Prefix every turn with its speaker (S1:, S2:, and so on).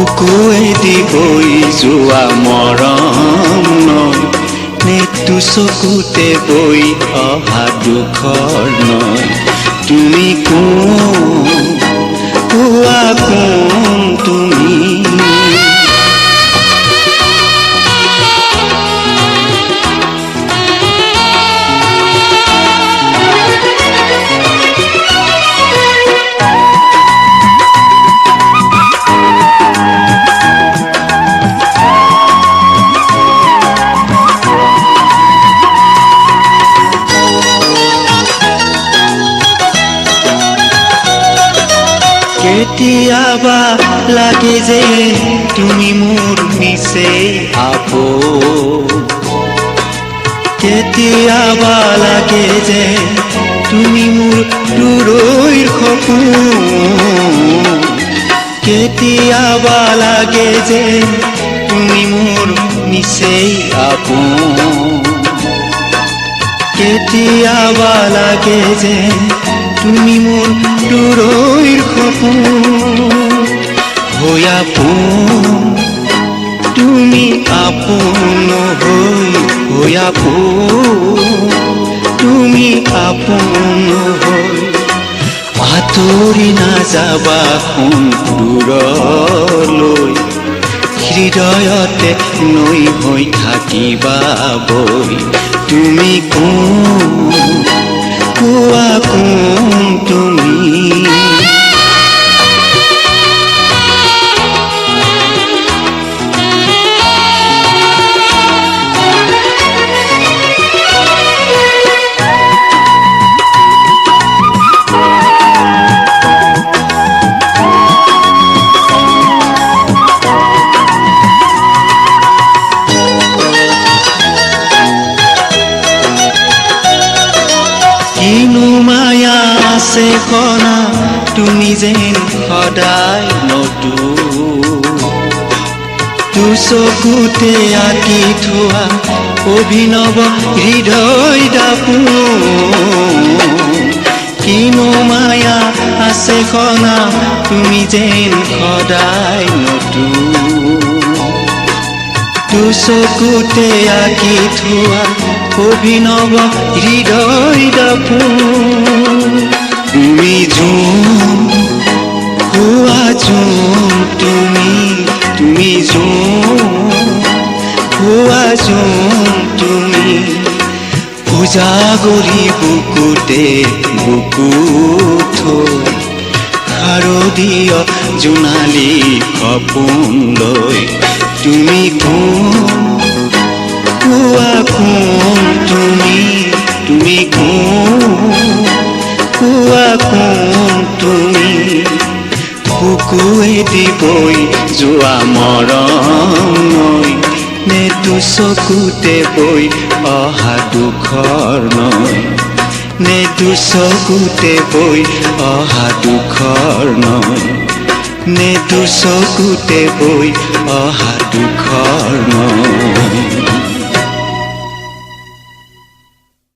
S1: বুকুৱেদি বৈ যোৱা মৰম নয় নে তো চকুতে বৈ অহা দুখৰ নয় তুমি কোন কোৱা কোন তুমি কেতিয়াবা লাগে যে তুমি মোৰ নিচেই আপোন কেতিয়াবা লাগে যে তুমি মোৰ দূৰৈৰ সপোন কেতিয়াবা লাগে যে তুমি মোৰ নিচেই আপোন কেতিয়াবা লাগে যে তুমি মোৰ দূৰৈৰ সপোন হৈ আপোন তুমি আপোন হৈ আপোন তুমি আপোন হৈ আঁতৰি নাযাবা কোন দূৰলৈ হৃদয়তে নৈ হৈ থাকিবা বৈ তুমি কোন কোৱা কোন তুমি কিনো মায়া আছে কণা তুমি যেন সদায় নতুন তো চকুতে আঁকি থোৱা অভিনৱ হৃদয় দাপোন কিনো মায়া আছে কণা তুমি যেন সদায় নতুন তো চকুতে আঁকি থোৱা অভিনৱ হৃদয় দাপোন তুমি যোন কোৱা যোন তুমি যোন কোৱা যোন তুমি উজাগৰি বুকুতে বুকু থৈ শাৰদীয় জোনালী সপোন লৈ তুমি কোন কোৱা কোন তুমি কোন কোৱা কোন তুমি বুকুৱেদি বৈ যোৱা মৰম নয় নে তো চকুতে বৈ অহা দুখৰ নয় নে তো চকুতে বৈ অহা দুখৰ নয় নে তো চকুতে বৈ অহা দুখৰ নয়